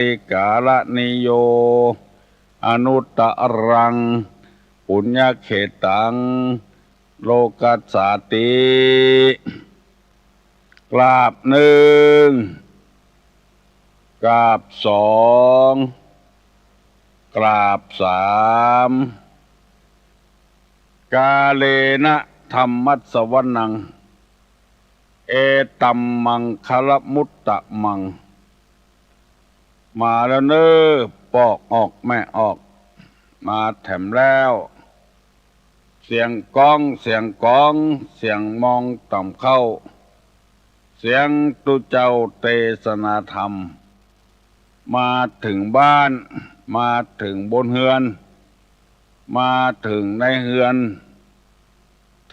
ติกาลนิโยอนุตตรังปุญญเขตังโลกัสสาติกราบหนึ่งกราบสองกราบสามกาเลนะธรรมัสสวนังเอตัมมังคลมุตตะมังมาแล้วเนอปอกออกแม่ออกมาแถมแล้วเสียงก้องเสียงก้องเสียงมองต่ำเข้าเสียงตุเจ้าเทศนาธรรมมาถึงบ้านมาถึงบนเฮือนมาถึงในเฮือน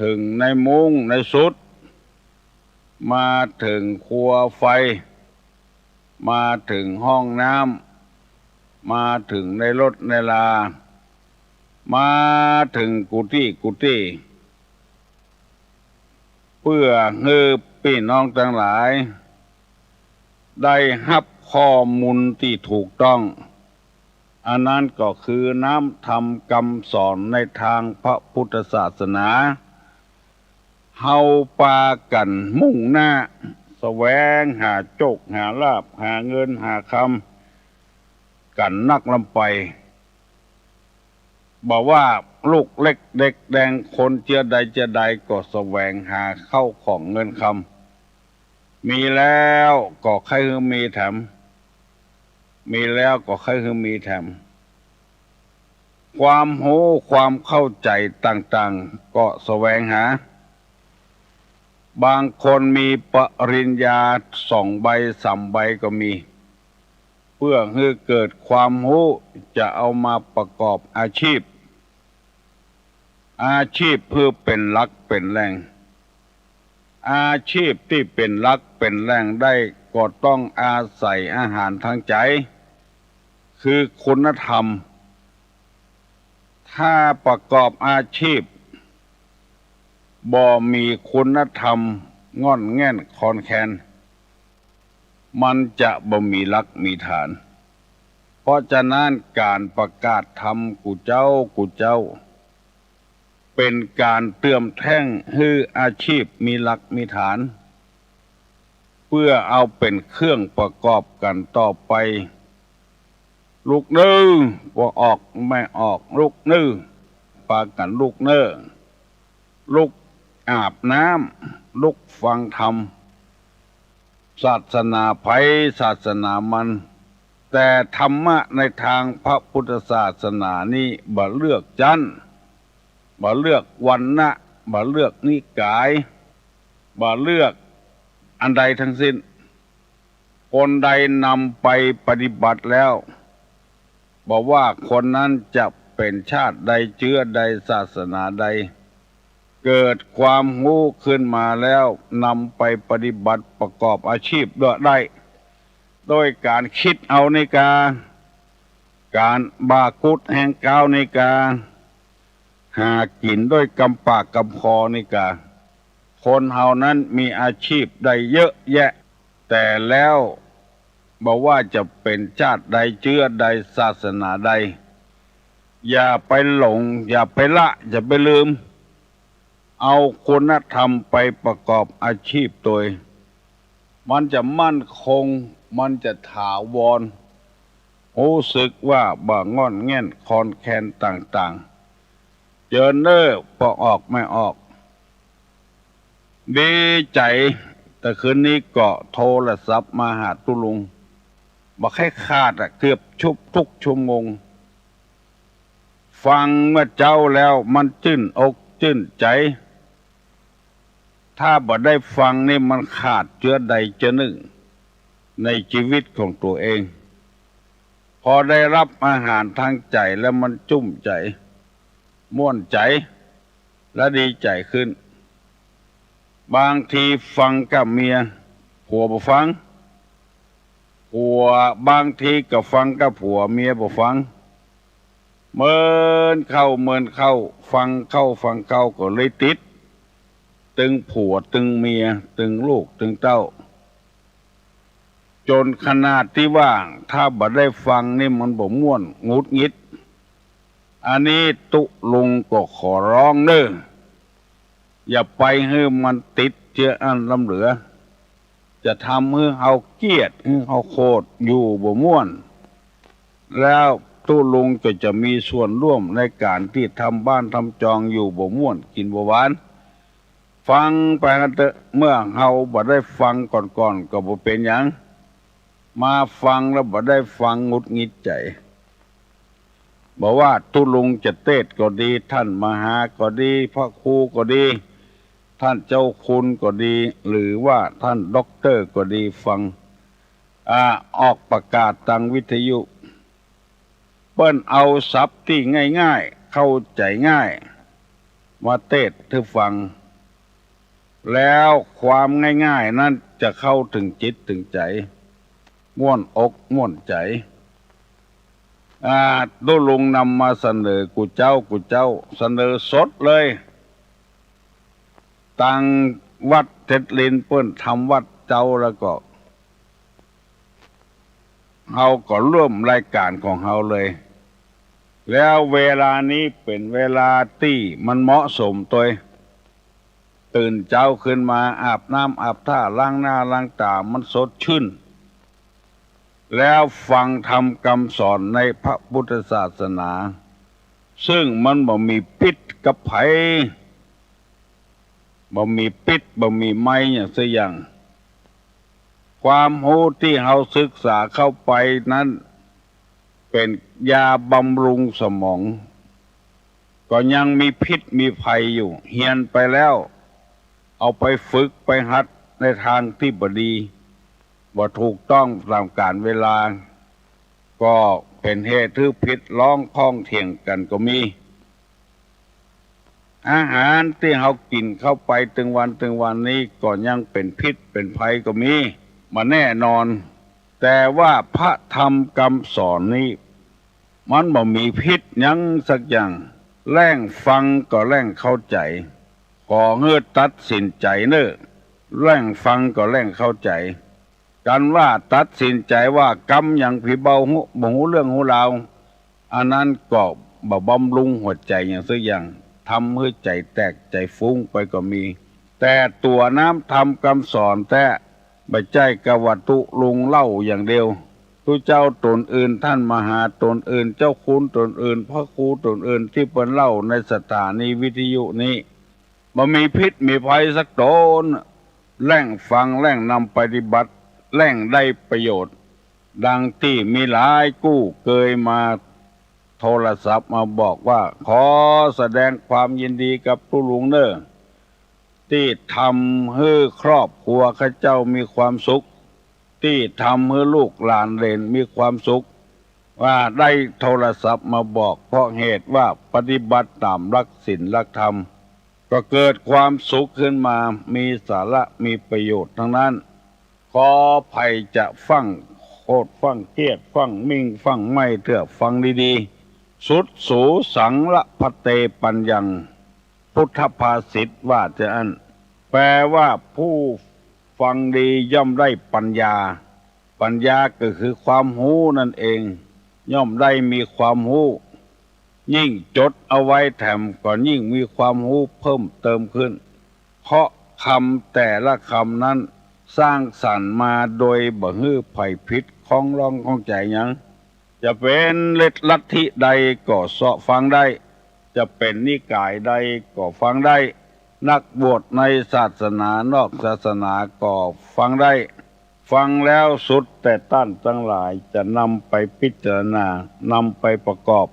ถึงในมุ้งในสุดมาถึงครัวไฟมาถึงห้องน้ำมาถึงในรถในลามาถึงกุฏิเพื่อให้พี่น้องทั้งหลายได้รับข้อมูลที่ถูกต้องอันนั้นก็คือน้ำธรรมคำสอนในทางพระพุทธศาสนาเฮาปากันมุ่งหน้าแสวงหาโชคหาลาภหาเงินหาคำกันนักลำไปบอกว่าลูกเล็กเด็กแดงคนเจือใดก็แสวงหาเข้าของเงินคำมีแล้วก็ใครคือมีแถมมีแล้วก็ใครคือมีแถมความรู้ความเข้าใจต่างๆก็แสวงหาบางคนมีปริญญา2 ใบ 3 ใบก็มีเพื่อให้เกิดความรู้จะเอามาประกอบอาชีพเพื่อเป็นหลักเป็นแหล่งอาชีพที่เป็นหลักเป็นแหล่งได้ก็ต้องอาศัยอาหารทางใจคือคุณธรรมถ้าประกอบอาชีพบ่มีคุณธรรมง่อนแง่นคอนแคนมันจะบ่มีหลักมีฐานเพราะฉะนั้นการประกาศธรรมกูเจ้าเป็นการเติมแท่งให้อาชีพมีหลักมีฐานเพื่อเอาเป็นเครื่องประกอบกันต่อไปลูกนื้อว่าออกไม่ออกลูกนื้อปากันลูกเน้อลูกอาบน้ำลูกฟังธรรมศาสนาไผศาสนามันแต่ธรรมะในทางพระพุทธศาสนานี้บ่เลือกจันบ่เลือกวรรณะบ่เลือกนิกายบ่เลือกอันใดทั้งสิ้นคนใดนำไปปฏิบัติแล้วบอกว่าคนนั้นจะเป็นชาติใดเชื้อใดศาสนาใดเกิดความรู้ขึ้นมาแล้วนำไปปฏิบัติประกอบอาชีพได้โดยการคิดเอาในการบากุฎแห่งก้าวในการหากินด้วยกำปากกำคอในการคนเฮานั้นมีอาชีพได้เยอะแยะแต่แล้วบอกว่าจะเป็นชาติใดเชื้อใดศาสนาใดอย่าไปหลงอย่าไปละอย่าไปลืมเอาคุณธรรมไปประกอบอาชีพตัวมันจะมั่นคงมันจะถาวรรู้สึกว่าบ่งอนแง่นคอนแคนต่างๆเจอเน้อพอออกไม่ออกดีใจแต่คืนนี้ก็โทรศัพท์มาหาตุลุงบอกให้ขาดเกือบทุกชั่วโมงฟังเมื่อเจ้าแล้วมันจื้นอกจื้นใจถ้าบ่ได้ฟังนี่มันขาดเจือใดเจือหนึ่งในชีวิตของตัวเองพอได้รับอาหารทางใจแล้วมันจุ้มใจม่วนใจและดีใจขึ้นบางทีฟังกับเมียผัวบ่ฟังผัวบางทีก็ฟังกับผัวเมียบ่ฟังเมินเข้าฟังเข้าก็เลยติดตึงผัวตึงเมียตึงลูกตึงเต้า จนขนาดที่ว่าถ้าบ่ได้ฟังนี่มันบ่ม่วนงุดงิดอันนี้ตุลุงก็ขอร้องเด้ออย่าไปให้มันติดเชื้ออันล้ำเหลือจะทำให้เฮาเกลียดให้เฮาโคตรอยู่บ่ม่วนแล้วตุลุงก็จะมีส่วนร่วมในการที่ทำบ้านทำจองอยู่บ่ม่วนกินบ่หวานฟังไปกันเถอะเมื่อเฮาบ่ได้ฟังก่อนๆก็บ่เป็นหยังมาฟังแล้วบ่ได้ฟังงุดงิดใจบอกว่าตุลุงจะเทศก็ดีท่านมหาก็ดีพระครูก็ดีท่านเจ้าคุณก็ดีหรือว่าท่านด็อกเตอร์ก็ดีฟังออกประกาศทางวิทยุเปิ้นเอาศัพท์ที่ง่ายๆเข้าใจง่ายมาเทศให้ฟังแล้วความง่ายๆนั้นจะเข้าถึงจิตถึงใจม่วนอกม่วนใจตุลุงนำมาเสนอกูเจ้าเสนอสดเลยตังวัดเท็ดลินเปิ้นทำวัดเจ้าแล้วก็เฮาก็ร่วมรายการของเฮาเลยแล้วเวลานี้เป็นเวลาที่มันเหมาะสมตัวตื่นเช้าขึ้นมาอาบน้ำอาบท่าล้างหน้าล้างตามันสดชื่นแล้วฟังธรรมคำสอนในพระพุทธศาสนาซึ่งมันบ่มีพิษกับไผบ่มีพิษบ่มีไม้อย่างสักอย่างความรู้ที่เฮาศึกษาเข้าไปนั้นเป็นยาบำรุงสมองก็ยังมีพิษมีภัยอยู่เฮียนไปแล้วเอาไปฝึกไปหัดในทางที่บ่ดีบ่ถูกต้องตามกาลเวลาก็เป็นเหตุที่ผิดร้องพ้องเถียงกันก็มีอาหารที่เฮากินเข้าไปถึงวันนี้ก็ยังเป็นพิษเป็นภัยก็มีมาแน่นอนแต่ว่าพระธรรมคำสอนนี้มันบ่มีพิษหยังสักอย่างแล่งฟังก็แล่งเข้าใจขอเงือตัดสินใจเน้อแล่งฟังก็แล่งเข้าใจกันว่าตัดสินใจว่ากรรมอย่างผีเบาบ่หูเรื่องหูราวอันนั้นก็บ่บำรุงหัวใจอย่างสักอย่างทำให้ใจแตกใจฟุ้งไปก็มีแต่ตัวน้ำธรรมคำสอนแต่บ่ใจกวัตถุลุงเล่าอย่างเดียวทุเจ้าตนอื่นท่านมหาตนอื่นเจ้าคุณตนอื่นพระครูตนอื่นที่เปิ้นเล่าในสถานีวิทยุนี้บ่มีพิษมีภัยสักตนแล่งฟังแล่งนำปฏิบัติแล่งได้ประโยชน์ดังที่มีหลายกู้เคยมาโทรศัพท์มาบอกว่าขอแสดงความยินดีกับตุลุงเด้อที่ทำให้ครอบครัวข้าเจ้ามีความสุขที่ทำให้ลูกหลานเหลนมีความสุขว่าได้โทรศัพท์มาบอกเพราะเหตุว่าปฏิบัติตามหลักศีลหลักธรรมก็เกิดความสุขขึ้นมามีสาระมีประโยชน์ทั้งนั้นขอภัยจะฟังโคตรฟังเกียดฟังมิ่งฟังไม่เถื่อฟังดีๆสุดสูสังละพะเตปัญญังพุทธภาษิตว่าจะอันแปลว่าผู้ฟังดีย่อมได้ปัญญาปัญญาก็คือความรู้นั่นเองย่อมได้มีความรู้ยิ่งจดเอาไว้แถมก็ยิ่งมีความรู้เพิ่มเติมขึ้นเพราะคำแต่ละคำนั้นสร้างสรรค์มาโดยบ่ฮื้อไผ่พิษของร้องของใจหยังจะเป็นลัทธิใดก็เสาะฟังได้จะเป็นนิกายใดก็ฟังได้นักบวชในศาสนานอกศาสนาก็ฟังได้ฟังแล้วสุดแต่ต้านทั้งหลายจะนำไปพิจารณานำไปประกอบ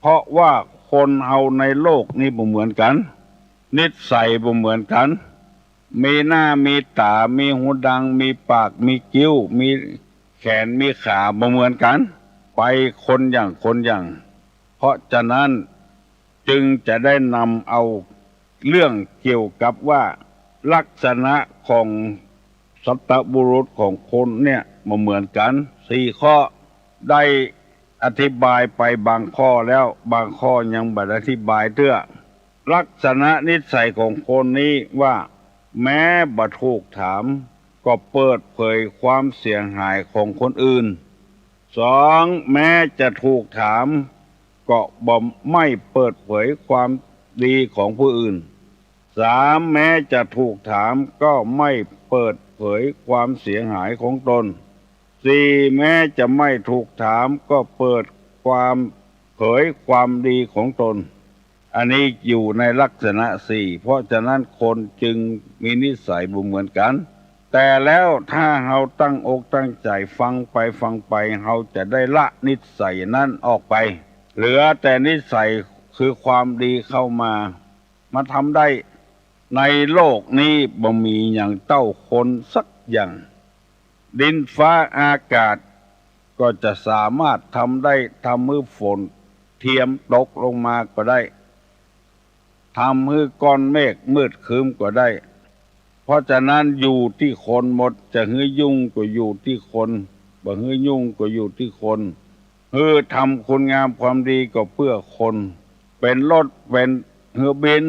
เพราะว่าคนเฮาในโลกนี้บ่เหมือนกันนิสัยบ่เหมือนกันมีหน้ามีตามีหูดังมีปากมีคิ้วมีแขนมีขาบ่เหมือนกันไปคนอย่างเพราะฉะนั้นจึงจะได้นำเอาเรื่องเกี่ยวกับว่าลักษณะของสัตบุรุษของคนเนี่ยบ่เหมือนกัน4 ข้อได้อธิบายไปบางข้อแล้วบางข้อยังบ่ได้อธิบายเตื้อลักษณะนิสัยของคนนี้ว่าแม้บ่ถูกถาม ก็เปิดเผยความเสียหายของคนอื่นสองแม้จะถูกถามก็บ่ไม่เปิดเผยความดีของผู้อื่นสามแม้จะถูกถามก็ไม่เปิดเผยความเสียหายของตนสี่แม้จะไม่ถูกถามก็เปิดความเผยความดีของตนอันนี้อยู่ในลักษณะสี่เพราะฉะนั้นคนจึงมีนิสัยบ่เหมือนกันแต่แล้วถ้าเราตั้งอกตั้งใจฟังไปเราจะได้ละนิสัยนั้นออกไปเหลือแต่นิสัยคือความดีเข้ามาทำได้ในโลกนี้บ่มีอย่างเต้าคนสักอย่างดินฟ้าอากาศก็จะสามารถทำได้ทำให้ฝนเทียมตกลงมาก็ได้ทำให้ก้อนเมฆมืดครึ้มก็ได้เพราะฉะนั้นอยู่ที่คนหมดจะฮื้อยุ่งก็อยู่ที่คนบ่ฮื้อยุ่งก็อยู่ที่คนทำคุณงามความดีก็เพื่อคนเป็นรถเป็นเรือบิน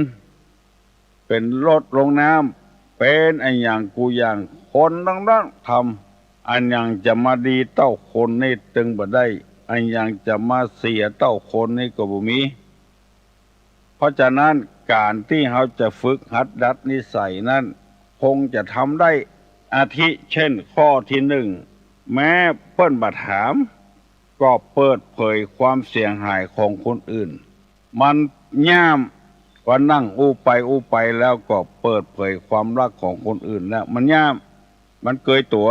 เป็นรถลงน้ำเป็นอันอย่างกูอย่างคนต้องทำอันอย่างจะมาดีเต้าคนนี่ตึงบ่ได้อันอย่างจะมาเสียเต้าคนนี่ก็บ่มีเพราะฉะนั้นการที่เราจะฝึกหัดดัดนิสัยนั้นคงจะทำได้อาทิเช่นข้อที่หนึ่งแม้เปิ้นบัดถามก็เปิดเผยความเสียหายของคนอื่นมันย่ามก็นั่งอู้ไปแล้วก็เปิดเผยความรักของคนอื่นแล้วมันย่ามมันเกยตัว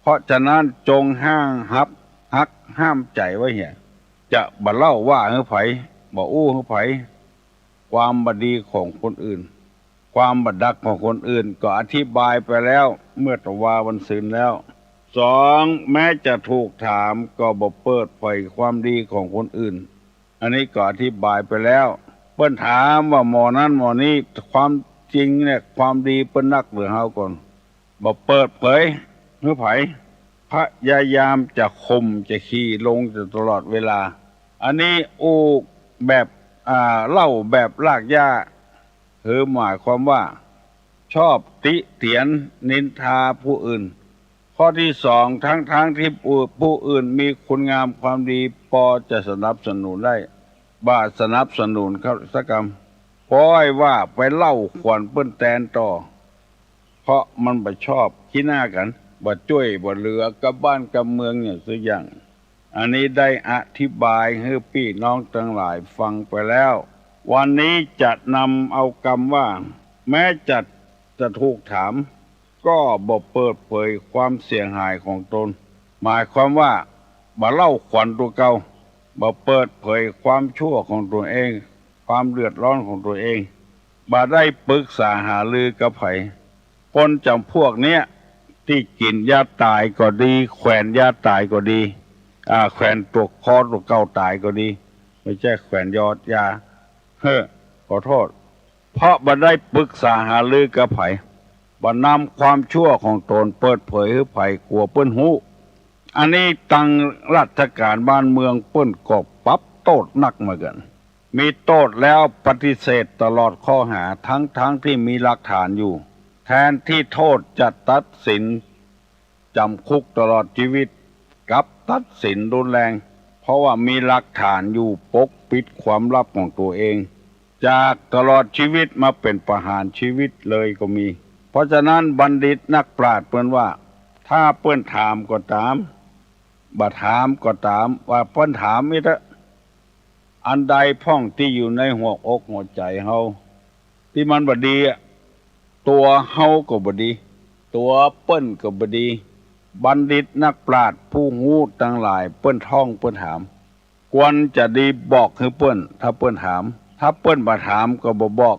เพราะฉะนั้นจงฮักห้ามใจไว้เหี้ยจะบ่เล่าว่าให้ไผบ่อู้ให้ไผความบดีของคนอื่นความบัดดักของคนอื่นก็อธิบายไปแล้วเมื่อตะวาวันศุกร์แล้วสองแม้จะถูกถามก็บ่เปิดเผยความดีของคนอื่นอันนี้ก็อธิบายไปแล้วเปิ้นถามว่าหมอนั้นหมอนี้ความจริงเนี่ยความดีเปิ้นนักหรือเฮาก่อนบ่เปิดเผยให้ไผพยายามจะข่มจะขี่ลงจะตลอดเวลาอันนี้อูแบบเล่าแบบลากย่าหมายความว่าชอบติเตียนนินทาผู้อื่นข้อที่สองทั้งที่ผู้อื่นมีคุณงามความดีพอจะสนับสนุนได้บ้าสนับสนุนเขาสักกรรมพอให้ว่าไปเล่าขวัญเปิ้นแตนต่อเพราะมันบ่ชอบขี้หน้ากันบ่ช่วยบ่เหลือกับบ้านกับเมืองอย่างสักอย่างอันนี้ได้อธิบายให้พี่น้องทั้งหลายฟังไปแล้ววันนี้จะนำเอาคำว่าแม้จะถูกถามก็บ่เปิดเผยความเสียหายของตนหมายความว่าบ่เล่าขวัญตัวเก่าบ่เปิดเผยความชั่วของตัวเองความเดือดร้อนของตัวเองบ่ได้ปรึกษาหารือกับไผคนจำพวกเนี้ยที่กินยาตายก็ดีแขวนยาตายก็ดีแขวนตัวคอตัวเก่าตายก็ดีไม่ใช่แขวนยอดยาขอโทษเพราะบ่ได้ปรึกษาหารือกับไผบ่นำความชั่วของตนเปิดเผยให้ไผกลัวเปิ้นฮู้อันนี้ตั้งราชการบ้านเมืองเปิ้นก็ปรับโทษหนักเหมือนกันมีโทษแล้วปฏิเสธตลอดข้อหาทั้งที่มีหลักฐานอยู่แทนที่โทษจะตัดสินจำคุกตลอดชีวิตกับตัดสินรุนแรงเพราะว่ามีหลักฐานอยู่ปกปิดความลับของตัวเองจากตลอดชีวิตมาเป็นประหารชีวิตเลยก็มีเพราะฉะนั้นบัณฑิตนักปราชญ์เปิ้นว่าถ้าเปิ้นถามก็ตามบ่ถามก็ตามว่าเปิ้นถามนี่เถอะอันใดพ้องที่อยู่ในหัวอกหัวใจเฮาที่มันบ่ดีตัวเฮาก็บ่ดีตัวเปิ้นก็บ่ดีบัณฑิตนักปราชญ์ผู้ฮู้ทั้งหลายเปิ้นท่องเปิ้นถามควรจะดีบอกให้เปิ้นถ้าเปิ้นถามถ้าเปิ้นบ่ถามก็บ่บอก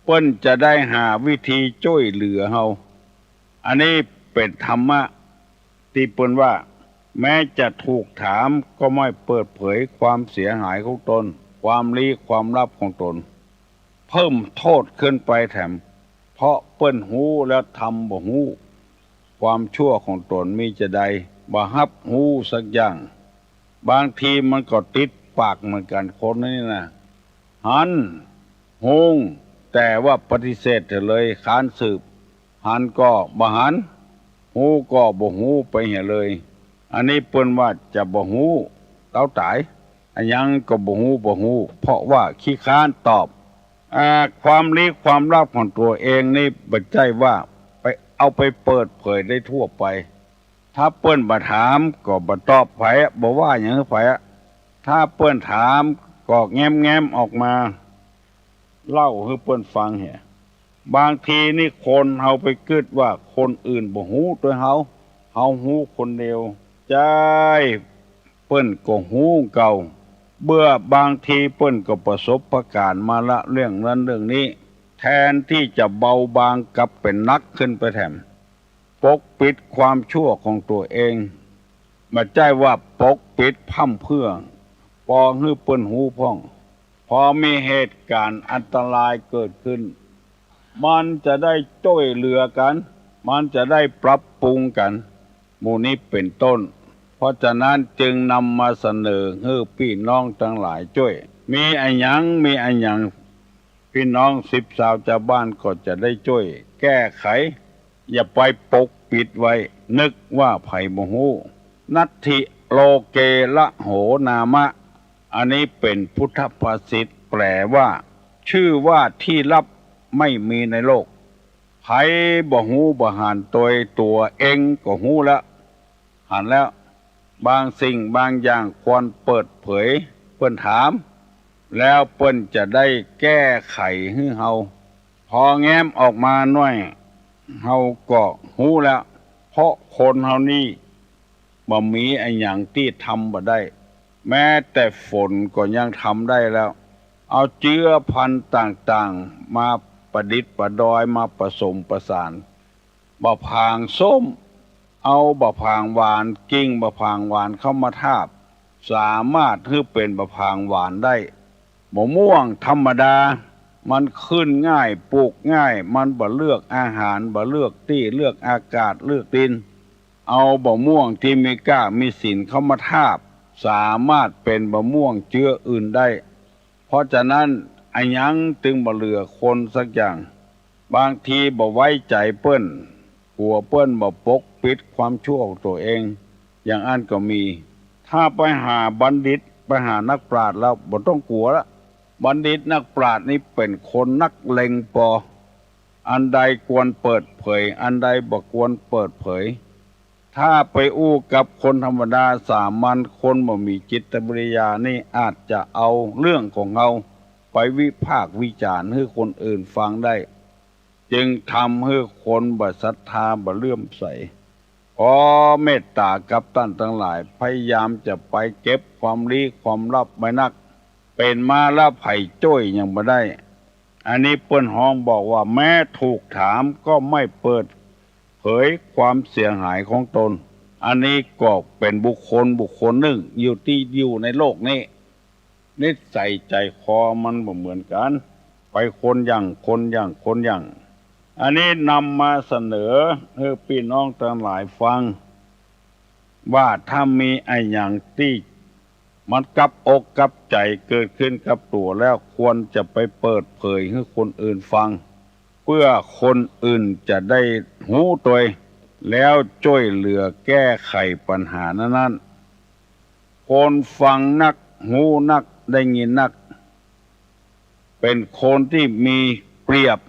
เปิ้นจะได้หาวิธีช่วยเหลือเฮาอันนี้เป็นธรรมะที่เปิ้นว่าแม้จะถูกถามก็ไม่เปิดเผยความเสียหายของตนความลี้ความลับของตนเพิ่มโทษขึ้นไปแถมเพราะเปิ้นฮู้แล้วทำบ่ฮู้ความชั่วของตนมีจะใดบ่ฮับฮู้สักอย่างบางทีมันก็ติดปากเหมือนกันคนนี่นะหันฮงแต่ว่าปฏิเสธเลยค้านสืบหันก็บ่หัน หูก็บ่หูไปเหี่ยเลย อันนี้เปิ้นว่าจะบ่หูเต้าตายอันยังก็บ่หูเพราะว่าขี้ค้านตอบความลี้ความลับของตัวเองนี่บ่ใจว่าไปเอาไปเปิดเผยได้ทั่วไปถ้าเปิ้นบ่ถามก็บ่ตอบไผบ่ว่าหยังไผถ้าเปิ้นถามก็แง้มออกมาเล่าให้เปิ้นฟังเหี่ยบางทีนี่คนเฮาไปคิดว่าคนอื่นบ่ฮู้ตัวเฮาฮู้คนเดียวใจเปิ้นก็ฮู้เก่าเบื่อบางทีเปิ้นก็ประสบการณ์มาละเรื่องนั้นเรื่องนี้แทนที่จะเบาบางกลับเป็นนักขึ้นไปแถมปกปิดความชั่วของตัวเองไม่ใช่ว่าปกปิดพ่ำเพื่อปอให้เปิ้นหูพ่องพอมีเหตุการณ์อันตรายเกิดขึ้นมันจะได้ช่วยเหลือกันมันจะได้ปรับปรุงกันหมู่นี้เป็นต้นเพราะฉะนั้นจึงนำมาเสนอให้พี่น้องทั้งหลายช่วยมีอันหยังพี่น้อง10 สาวชาวบ้านก็จะได้ช่วยแก้ไขอย่าไปปกปิดไว้นึกว่าไผบ่ฮู้นัตถิโลเกละโหนามะอันนี้เป็นพุทธภาษิตแปลว่าชื่อว่าที่ลับไม่มีในโลกไผบ่ฮู้บ่หันตัวเองก็ฮู้แล้วหันแล้วบางสิ่งบางอย่างควรเปิดเผยเปิ้นถามแล้วเปิ้นจะได้แก้ไขให้เฮาพอแง้มออกมาหน่อยเฮาก็ฮู้แล้วเพราะคนเฮานี่บ่มีอันหยังที่ทำบ่ได้แม้แต่ฝนก็ยังทำได้แล้วเอาเจือพันธุ์ต่างๆมาประดิษฐ์ประดอยมาผสมประสานบะพางส้มเอาบะพางหวานกิ้งบะพางหวานเข้ามาทาบสามารถให้เป็นบะพางหวานได้มะม่วงธรรมดามันขึ้นง่ายปลูกง่ายมันบ่เลือกอาหารบ่เลือกที่เลือกอากาศเลือกดินเอาบะม่วงที่มีก้ามีศีลเข้ามาทาบสามารถเป็นบะม่วงเชื้ออื่นได้เพราะฉะนั้นอันยังจึงบ่เหลือคนสักอย่างบางทีบ่ไว้ใจเปิ้นกลัวเปิ้นบ่ปกปิดความชั่วของตัวเองอย่างอันก็มีถ้าไปหาบัณฑิตไปหานักปราชญ์แล้วบ่ต้องกลัวละบัณฑิตนักปราชญ์นี่เป็นคนนักเลงปออันใดควรเปิดเผยอันใดบ่ควรเปิดเผยถ้าไปอู้กับคนธรรมดาสามัญคนบ่มีจิตวิทยานี่อาจจะเอาเรื่องของเฮาไปวิพากษ์วิจารณ์ให้คนอื่นฟังได้จึงทำให้คนบ่ศรัทธาบ่เลื่อมใสขอเมตตากับท่านทั้งหลายพยายามจะไปเก็บความลี้ความลับไว้นักเป็นมาแล้วไผ่จ้อยยังบ่ได้อันนี้เปิ้นฮ้องบอกว่าแม้ถูกถามก็ไม่เปิดเผยความเสียหายของตนอันนี้ก็เป็นบุคคลหนึ่งอยู่ในโลกนี้นิสัยใจคอมันบ่เหมือนกันไปคนอย่างอันนี้นำมาเสนอให้พี่น้องทั้งหลายฟังว่าถ้ามีไอ้อย่างที่มันกับอกกับใจเกิดขึ้นกับตัวแล้วควรจะไปเปิดเผยให้คนอื่นฟังเพื่อคนอื่นจะได้หูตัวแล้วช่วยเหลือแก้ไขปัญหานั้นคนฟังนักหูนักได้ยินนักเป็นคนที่มีเปรียบ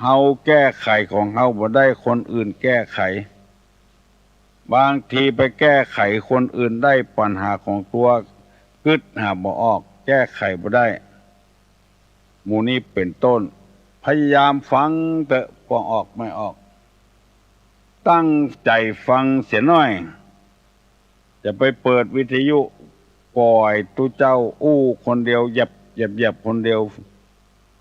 เฮาแก้ไขของเฮาบ่ได้คนอื่นแก้ไขบางทีไปแก้ไขคนอื่นได้ปัญหาของตัวกึดหาบ่ออกแก้ไขบ่ได้หมู่นี้เป็นต้นพยายามฟังแต่บ่ออกไม่ออกตั้งใจฟังเสียหน่อยจะไปเปิดวิทยุปล่อยตุเจ้าอู้คนเดียวเหยียบคนเดียว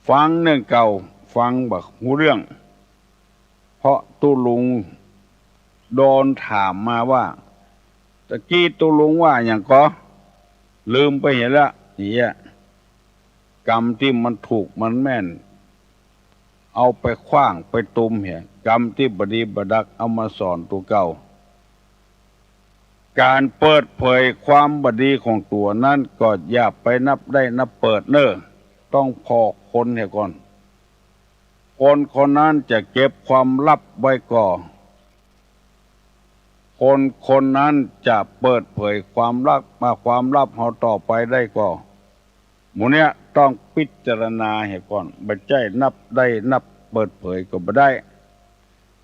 ฟังเรื่องเก่าฟังบักหูเรื่องเพราะตุลุงโดนถามมาว่าตะกี้ตุลุงว่าอย่างก็ลืมไปเห็นละนี่กรรมที่มันถูกมันแม่นเอาไปขว้างไปตุมเหี้ยกรรมที่บดีบดักเอามาสอนตัวเก่าการเปิดเผยความบดีของตัวนั้นก็อย่าไปนับได้นับเปิดเน้อต้องพอคนเหี้ยก่อนคนนั้นจะเก็บความลับไว้ก่อ คนนั้นจะเปิดเผยความลับเขาต่อไปได้ก็หมู่เนี้ยต้องพิจารณาให้ก่อนบ่ใช่นับเปิดเผยก็บ่ได้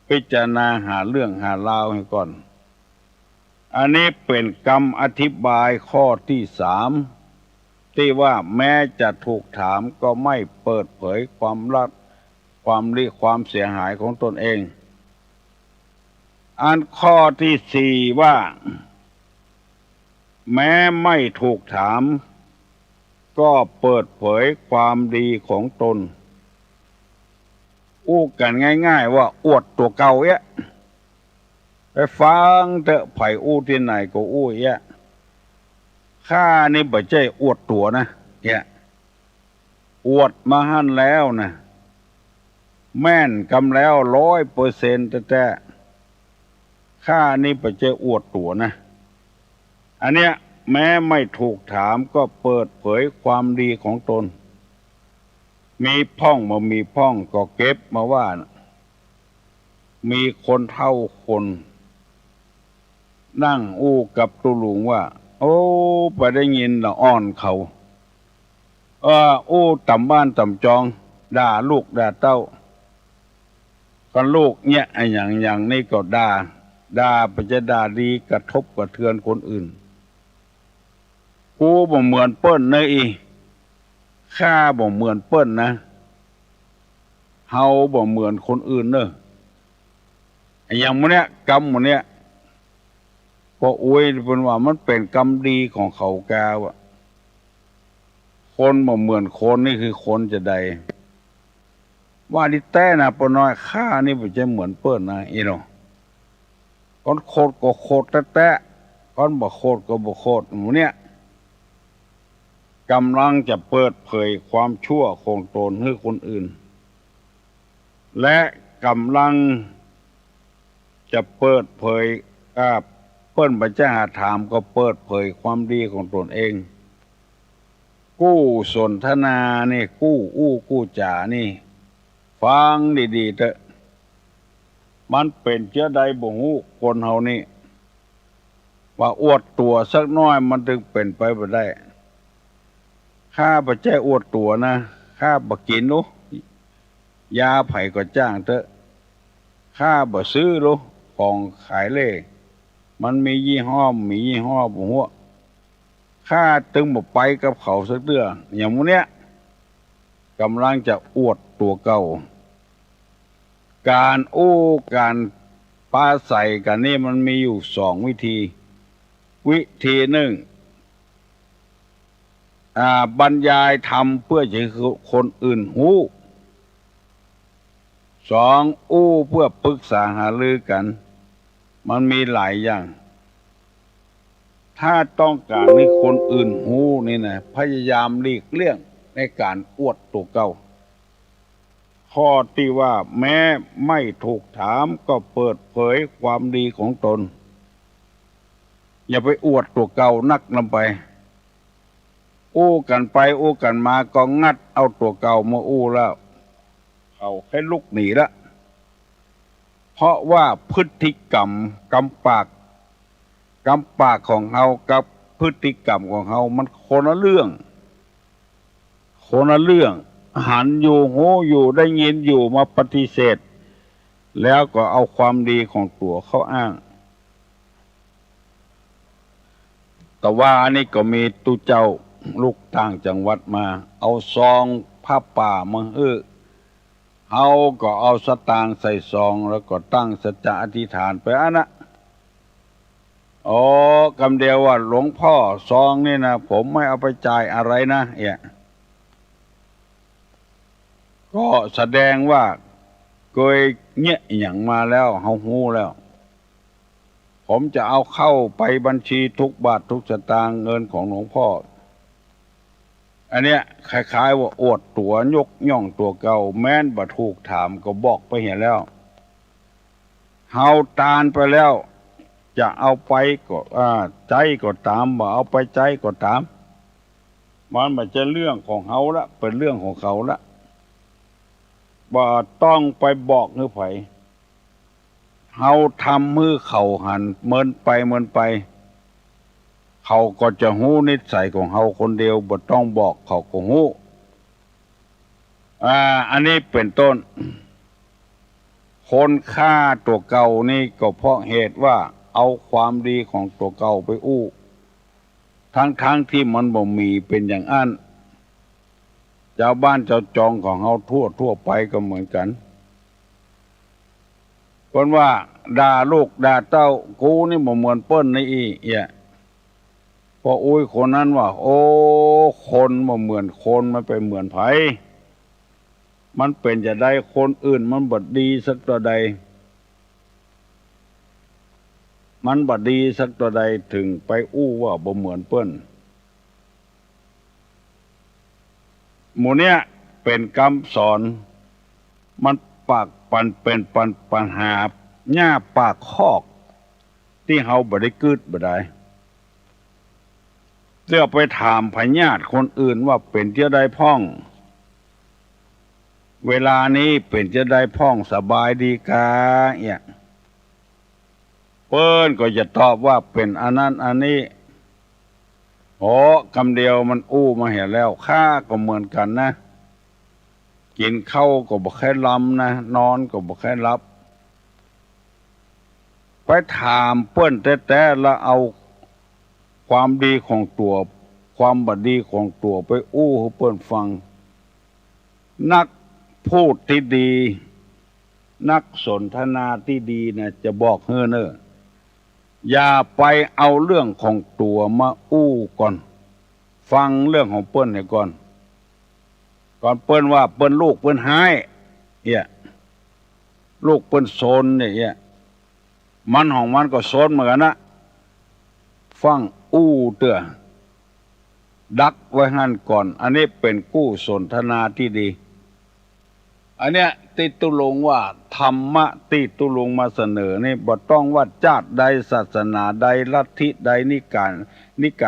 พิจารณาหาเรื่องหาราวให้ก่อนอันนี้เป็นกรรมอธิบายข้อที่สามที่ว่าแม้จะถูกถามก็ไม่เปิดเผยความลับความเสียหายของตนเองอันข้อที่สี่ว่าแม้ไม่ถูกถามก็เปิดเผยความดีของตนอู้กันง่ายๆว่าอวดตัวเก่าเอ๊ะไปฟังเถอะไผอู้ที่ไหนก็อู้เอ๊ะข้านี่บ่ใช่อวดตัวนะเอ๊ะอวดมาหั่นแล้วนะแม่นกำแล้ว100%แต่ข้านี่บ่ใช่อวดตัวนะอันเนี้ยแม้ไม่ถูกถามก็เปิดเผยความดีของตนมีพ่องมามีพ่องก็เก็บมาว่ามีคนเท่าคนนั่งอู้กับตุลุงว่าโอ้ไปได้ยินละอ่อนเขาอู้ต่ำบ้านต่ำจองด่าลูกด่าเต้าก็ลูกเนี่ยอย่างนี้ก็ด่าไปจะด่าดีกระทบกระเทือนคนอื่นกูบ่เหมือนเปิ้นนะข้าบ่เหมือนเปิ้นนะเฮาบ่เหมือนคนอื่นเนอะอย่างมื้อเนี้ยกรรมมื้อเนี้ยก็อวยเพิ่นว่ามันเป็นกรรมดีของเขาแกว่าคนบ่เหมือนคนนี่คือคนจะใดว่าดิแต้นะปน้อยข้านี่บ่จะเหมือนเปิ้นนะเนาะคนโคตรก็โคตรแต๊ะคนบ่โคตรก็บ่โคตรหมู่เนี้ยกำลังจะเปิดเผยความชั่วของตนให้คนอื่นและกำลังจะเปิดเผยเปิ้นบัจจะหาถามก็เปิดเผยความดีของตนเองกู้สนทนานี่กู้จ่านี่ฟังดีๆเถอะมันเป็นเชื้อใดบ่ฮู้คนเฮานี่ว่าอวดตัวสักน้อยมันถึงเป็นไปบ่ได้ข้าบ่ใช่อวดตัวนะข้าบ่กินโนยาไผก็จ้างเถอะข้าบ่ซื้อโลของขายเล่มันมียี่ห้อบ่ฮู้ข้าตึงบ่ไปกับเขาสักเทื่ออย่างมื้อเนี้ยกำลังจะอวดตัวเก่าการปราศัยกันนี่มันมีอยู่2วิธีหนึ่งบรรยายธรรมเพื่อให้คนอื่นฮู้2เพื่อปรึกษาหารือกันมันมีหลายอย่างถ้าต้องการให้คนอื่นฮู้นี่นะพยายามหลีกเลี่ยงในการอวดตัวเก่าข้อที่ว่าแม้ไม่ถูกถามก็เปิดเผยความดีของตนอย่าไปอวดตัวเก่านักนำไปอู้กันไปอู้กันมาก็งัดเอาตัวเก่ามาอู้แล้วเขาให้ลุกหนีละเพราะว่าพฤติกรรมกำปากของเฮากับพฤติกรรมของเฮามันคนละเรื่องหันอยู่โหอยู่ได้ยินอยู่มาปฏิเสธแล้วก็เอาความดีของตัวเขาอ้างแต่ว่าอันนี้ก็มีตุเจ้าลูกต่างจังหวัดมาเอาซองผ้าป่ามาเฮาก็เอาสตางค์ใส่ซองแล้วก็ตั้งสัจจะอธิษฐานไปอันนะคำเดียวว่าหลวงพ่อซองนี่นะผมไม่เอาไปจ่ายอะไรนะก็แสดงว่าเคยเงี้ยอย่างมาแล้วเฮาฮู้แล้วผมจะเอาเข้าไปบัญชีทุกบาททุกสตางค์เงินของหลวงพ่ออันเนี้ยคล้ายๆว่าอวดตัวยกย่องตัวเก่าแม้นบ่ถูกถามก็บอกไปเห็นแล้วเฮาตานไปแล้วจะเอาไปก็ใจก็ตามบ่เอาไปใจก็ตามมันไม่ใช่เรื่องของเฮาละเป็นเรื่องของเขาละบ่ต้องไปบอกหรือไผ เฮาทำมือเขาหันเมินไปเขาก็จะหู้นิสัยของเฮาคนเดียวบ่ต้องบอกเขาก็หู้อันนี้เป็นต้นคนฆ่าตัวเก่านี่ก็เพราะเหตุว่าเอาความดีของตัวเก่าไปอู้ทั้งที่มันบ่มีเป็นอย่างอั้นเจ้าบ้านเจ้าจองของเฮาทั่วไปก็เหมือนกันคนว่าด่าลูกด่าเต้ากูนี่บ่เหมือนเปิ้นในอีพออุ้ยคนนั้นว่าโอ้คนบ่เหมือนคนมันไปเหมือนไผมันเป็นจะได้คนอื่นมันบ่ดีสักตัวใดมันบ่ดีสักตัวใดถึงไปอู้ว่าบ่เหมือนเปิ้นหมู่เนี้ยเป็นคำสอนมันปากเป็นปัญหาหญ้าปากคอกที่เฮาบ่ได้กึดบ่ได้เสื้อไปถามพญาติคนอื่นว่าเป็นเจ้าใดพ้องเวลานี้เป็นเจ้าใดพ้องสบายดีกาเปิ้นก็จะตอบว่าเป็นอันนั้นอันนี้โอ้คำเดียวมันอู้มาเห็นแล้วข้าก็เหมือนกันนะกินข้าวก็บ่แค่ลำนะนอนก็บ่แค่รับไปถามเปิ้นแต่ละเอาความดีของตัวความบดีของตัวไปอู้ให้เปิ้นฟังนักพูดที่ดีนักสนทนาที่ดีนะจะบอกเฮ้อเนออย่าไปเอาเรื่องของตัวมาอู้ก่อนฟังเรื่องของเปิ้นให้ก่อนเปิ้นว่าเปิ้นลูกเปิ้นหายลูกเปิ้นโซนเนี่ยมันของมันก็โซนเหมือนกันนะฟังอู้เตื้อดักไว้หั่นก่อนอันนี้เป็นกู้สนทนาที่ดีอันเนี้ยติตุลงว่าธรรมะติตุลงมาเสนอนี่บ่ต้องว่าชาติใดศาสนาใดลัทธิใดนิก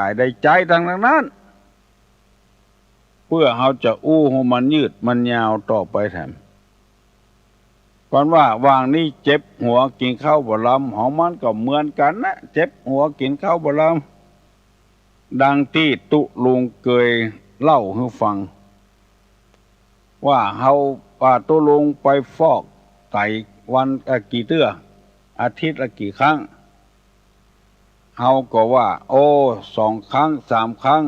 ายใดใจทั้งนั้นเพื่อเขาจะอู้ให้มันยืดมันยาวต่อไปแถมก่อนว่าวางนี้เจ็บหัวกินข้าวบ่ลำของมันก็เหมือนกันนะเจ็บหัวกินข้าวบ่ลำดังที่ตุลุงเคยเล่าให้ฟังว่าเฮาตุลุงไปฟอกไตวันกี่เตื้ออาทิตย์ละกี่ครั้งเฮาก็ว่าโอ้2 ครั้ง 3 ครั้ง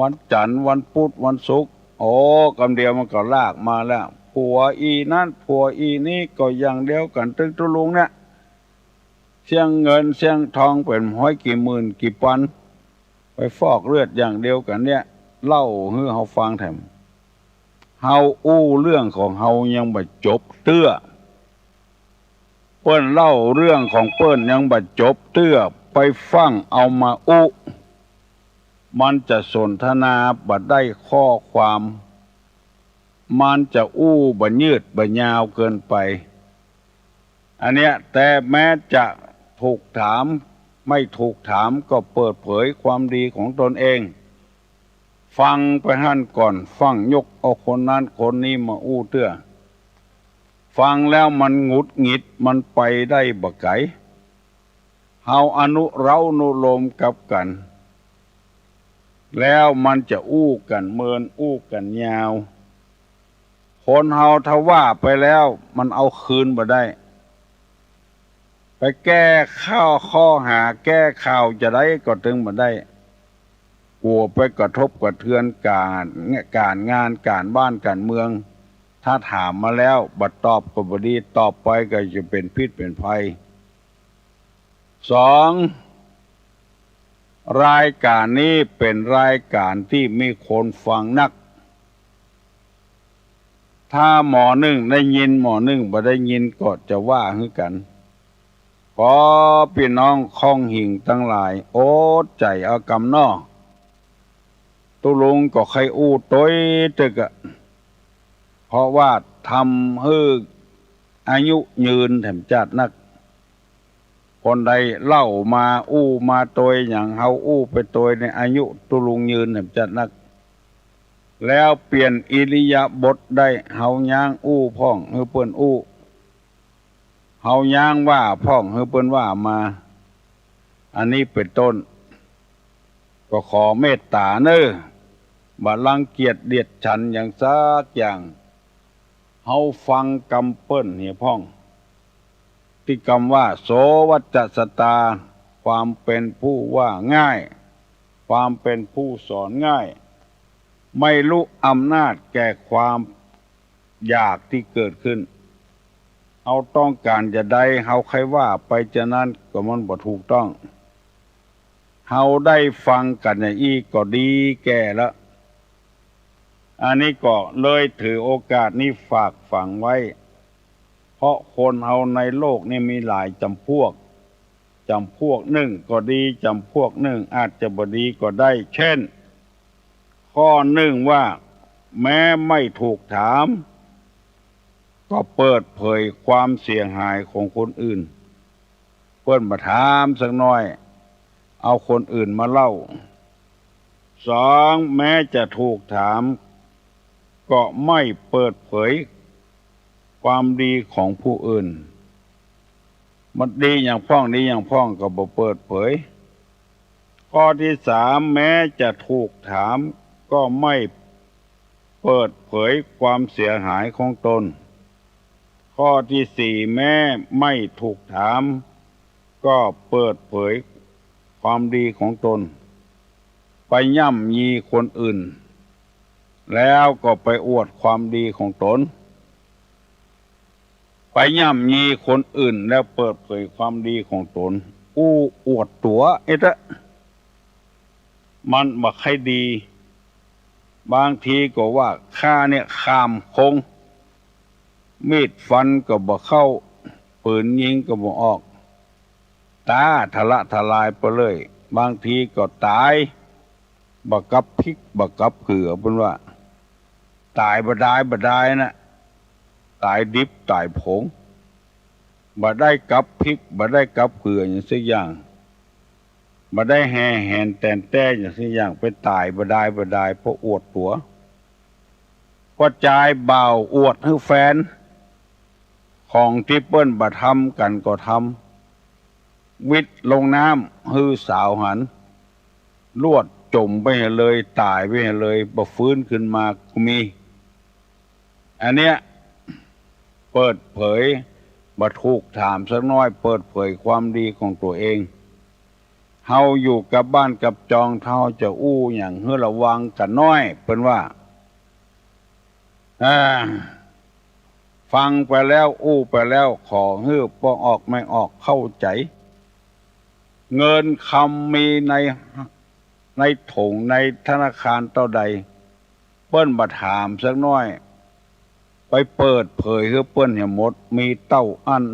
วันจันทร์วันพุธวันศุกร์โอ้คำเดียวมันก็ลากมาแล้วผัวอีนั่นผัวอีนี่ก็อย่างเดียวกันตึงตุลุงเนี่ยเสียงเงินเสียงทองเป็นห้อยกี่หมื่นกี่พันไปฟอกเลือดอย่างเดียวกันเนี่ยเล่าให้เฮาฟังแถมเฮาอู้เรื่องของเฮายังบ่จบเตื้อเปิ้นเล่าเรื่องของเปิ้นยังบ่จบเตื้อไปฟังเอามาอู้มันจะสนทนาบ่ได้ข้อความมันจะอู้บ่ยืดบ่ยาวเกินไปอันเนี้ยแต่แม้จะถูกถามไม่ถูกถามก็เปิดเผยความดีของตนเองฟังไปหั่นก่อนฟังยกเอาคนนั้นคนนี้มาอู้เตื้อฟังแล้วมันหงุดหงิดมันไปได้บ่ไกลเฮาอนุโลมกับกันแล้วมันจะอู้กันเมินอู้กันยาวคนเฮาถ้าว่าไปแล้วมันเอาคืนบ่ได้ไปแก้ข้อหาแก้ข่าวจะได้ก็ถึงบ่ได้กลัวไปกระทบกระเทือนการงานการบ้านการเมืองถ้าถามมาแล้วบัดตอบก็บ่ดีตอบไปก็จะเป็นพิษเป็นภัย2รายการนี้เป็นรายการที่มีคนฟังนักถ้าหมอหนึ่งได้ยินหมอหนึ่งบ่ได้ยินก็จะว่าคือกันขอพี่น้องข้องหิ่งทั้งหลายโอ้ใจเอากำนอตุลุงก็ใครอู้ต้อยตึกเพราะว่าทำให้อายุยืนแถมจัดนักคนใดเล่ามาอู้มาโตยอย่างเฮาอู้ไปโตยในอายุตุลุงยืนแถมจัดนักแล้วเปลี่ยนอิริยาบถได้เฮาย่างอู้พ่องเฮาเปิ้นอู้เฮ เฮาย่างว่าพ่องเฮาเปิ้นว่ามา อันนี้เป็นต้นก็ขอเมตตาเน้อบ่รังเกียจเดียดฉันอย่างซักอย่างเฮาฟังกำเปิ้นเหียพ่องที่กำว่าโสวัจจสตาความเป็นผู้ว่าง่ายความเป็นผู้สอนง่ายไม่รู้อำนาจแก่ความอยากที่เกิดขึ้นเอาต้องการจะได้เฮาใครว่าไปจะนั้นก็มันบ่ถูกต้องเฮาได้ฟังกันอย่างอีก็ดีแก่แล้วอันนี้ก็เลยถือโอกาสนี้ฝากฝังไว้เพราะคนเฮาในโลกนี้มีหลายจำพวกหนึ่งก็ดีจำพวกหนึ่งอาจจะบ่ดีก็ได้เช่นข้อหนึ่งว่าแม้ไม่ถูกถามก็เปิดเผยความเสียหายของคนอื่นเปิ้นมาถามสักหน่อยเอาคนอื่นมาเล่าสองแม้จะถูกถามก็ไม่เปิดเผยความดีของผู้อื่นมันดีอย่างพ้องดีอย่างพ้องก็บ่เปิดเผยข้อที่สามแม้จะถูกถามก็ไม่เปิดเผยความเสียหายของตนข้อที่สี่แม้ไม่ถูกถามก็เปิดเผยความดีของตนไปย่ำยีคนอื่นแล้วก็ไปอวดความดีของตนไปย่ำยีคนอื่นแล้วเปิดเผยความดีของตนอวดตัวเอ๊ะมันบ่ค่อยดีบางทีก็ว่าข้าเนี่ยข้ามคงมีดฟันก็บ่เข้าปืนยิงก็บ่ออกตาทะละทลายไปเลยบางทีก็ตายบ่กับพริกบ่กับเกลือเพิ่นว่าตายบ่ได้นะตายดิบตายผงบ่ได้กับพริกบ่ได้กับเกลืออย่างสักอย่างบ่ได้แห่แหนแต่นแต้อย่างสักอย่างไปตายบ่ได้เพราะอวดตัวพอจ่ายเบาอวดให้แฟนของที่เปิ้นบ่ทำกันก็ทำวิทย์ลงน้ำฮือสาวหันลวดจมไปเลยตายไปเลยบ่ฟื้นขึ้นมาก็มีอันเนี้ยเปิดเผยบ่ถูกถามสักน้อยเปิดเผยความดีของตัวเองเฮาอยู่กับบ้านกับจองเฮาจะอู้อย่างเฮือระวังกันน้อยเพิ่นว่าฟังไปแล้วอู้ไปแล้วขอฮื้อบ่ออกไม่ออกเข้าใจเงินคำมีในถุงในธนาคารเท่าใดเปิ้นบ่ถามสักน้อยไปเปิดเผยให้เปิ้นให้หมดมีเต้าอั้น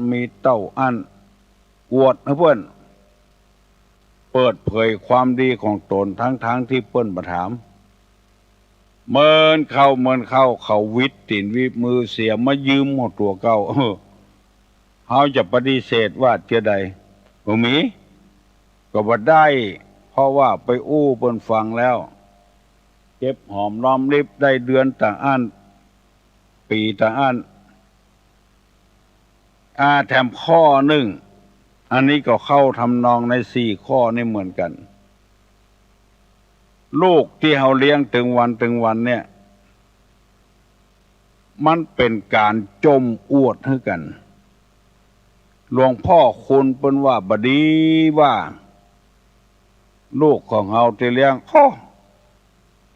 อวดให้เปิ้นเปิดเผยความดีของตนทั้งที่เปิ้นบ่ถามเมินเข้าเขาวิดตีนวิดมือเสียมายืมหมดตัวเก่าเฮาจะปฏิเสธว่าเจใดบ่มีก็บ่ได้เพราะว่าไปอู้เปิ้นฟังแล้วเก็บหอมรอมริบได้เดือนต่างอันปีต่างอันแถมข้อหนึ่งอันนี้ก็เข้าทำนองใน4ข้อนี่เหมือนกันลูกที่เฮาเลี้ยงถึงวันเนี่ยมันเป็นการจมอวดให้กันหลวงพ่อคุณเปิ้นว่าบดีว่าลูกของเฮาที่เลี้ยง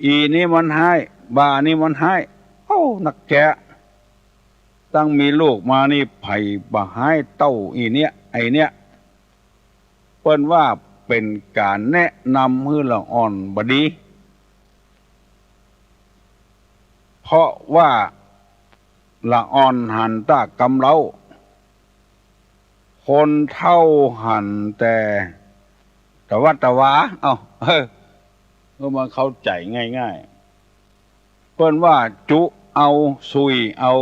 อีนี่มันให้บานี่มันให้นักแกะตั้งมีลูกมานี่ไผบ่ให้เต้าอีเนี้ยไอเนี้ยเปิ้นว่าเป็นการแนะนำให้ละอ่อนบดีเพราะว่าละอ่อนหันตากำเล้าคนเท่าหันแต่วัดตะวามาเข้าใจง่ายๆเพิ่นว่าจุเอาซุยเอา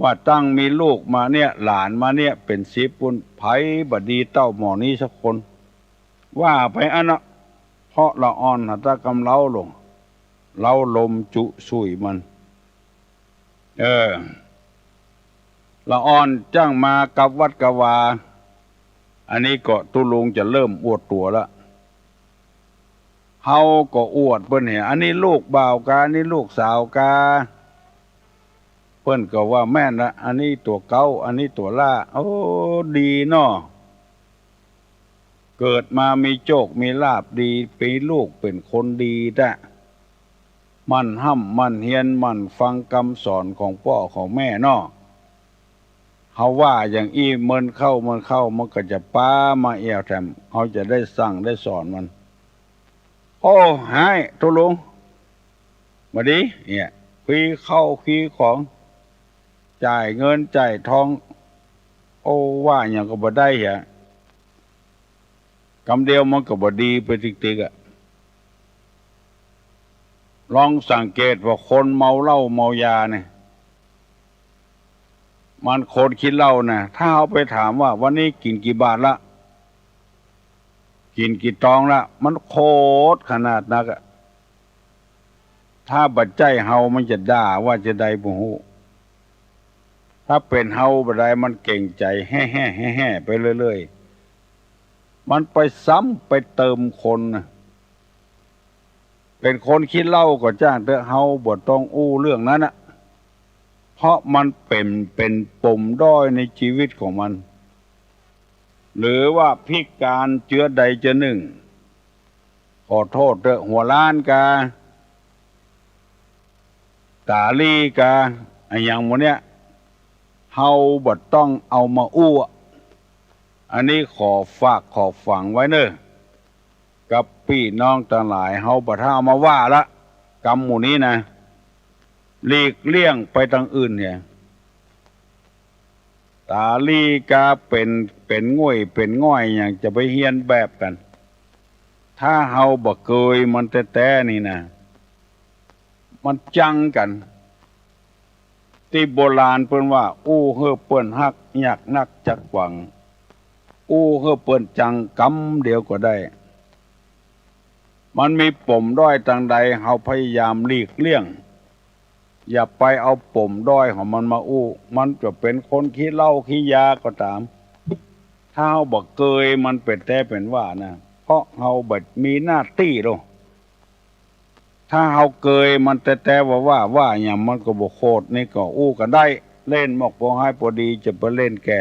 ว่าตั้งมีลูกมาเนี่ยหลานมาเนี่ยเป็น10ปุ่นไผบดีเต้าหมอนี้สักคนว่าไปอันน่ะเพราะละอ่อนหันตากำเล้าลงเล้าลมจุซุยมัน ละอ่อนจ้างมากับวัดกวาอันนี้ก็ตุลุงจะเริ่มอวดตัวละเฮาก็อวดเปิ้นเห็นอันนี้ลูกบ่าวกาอันนี้ลูกสาวกาเปิ้นก็ว่าแม่นละอันนี้ตัวเก้าอันนี้ตัวล่าโอ้ดีเนาะเกิดมามีโชคมีลาภดีเป็นลูกเป็นคนดีแต่มันห้ำมันเฮียนมันฟังคำสอนของพ่อของแม่เนาะเฮาว่าอย่างอี้เมินเข้ามันก็จะป้ามาแอวแถมเฮาจะได้สั่งได้สอนมันโอ้หายตุลุงมาดิเนี่ยคุยเข้าคุยของจ่ายเงินจ่ายทองโอ้ว่าอย่างก็บ่ได้เหรอกำเดียวมันก็บ่ดีไปติ๊กๆอ่ะลองสังเกตว่าคนเมาเหล้าเมายาเนี่ยมันคนคิดเหล้านะถ้าเอาไปถามว่าวันนี้กินกี่บาทละกินกี่ตองละมันโคตรขนาดนักอะถ้าบัดใจเฮามันจะด่าว่าจะได้บ่ฮู้ถ้าเป็นเฮาบัดใดมันเก่งใจแฮ่ๆไปเรื่อยๆมันไปซ้ำไปเติมคนนะเป็นคนคิดเหล้าก็จ้างเถอะเฮาบ่ต้องอู้เรื่องนั้นอะเพราะมันเป็นปมด้อยในชีวิตของมันหรือว่าพิการเชื้อใดเชื้อหนึ่งขอโทษเถอะหัวล้านกาตาลีกาไอ้อย่างโมเนี้ยเฮาบ่ต้องเอามาอู้อันนี้ขอฝากขอฝังไว้เนอะกับพี่น้องทั้งหลายเฮาบ่ถ้าเอามาว่าละกรรมหมู่นี้นะหลีกเลี่ยงไปทางอื่นเนี่ยตาลีกาเป็นง่วยเป็นง่อยอย่างจะไปเฮียนแบบกันถ้าเฮาบ่เคยมันแต่นี่นะมันจังกันที่โบราณเปิ้นว่าอู้เฮ่อเปิ้นฮักอยากนักจักหวังอู้เฮ่อเปิ้นจังกำเดียวก็ได้มันมีปมด้อยทางใดเฮาพยายามหลีกเลี่ยงอย่าไปเอาปมด้อยของมันมาอู้มันจะเป็นคนขี้เหล้าขี้ยาก็ตามถ้าเฮาบ่เคยมันเป็นแต่เป็นว่านะเพราะเฮาบ่มีหน้าที่หรอกถ้าเฮาเคยมันแต่ว่าอย่างมันก็บ่โคตรนี่ก็อู้กันได้เล่นหมอกบ่ให้พอดีจะไปเล่นแก่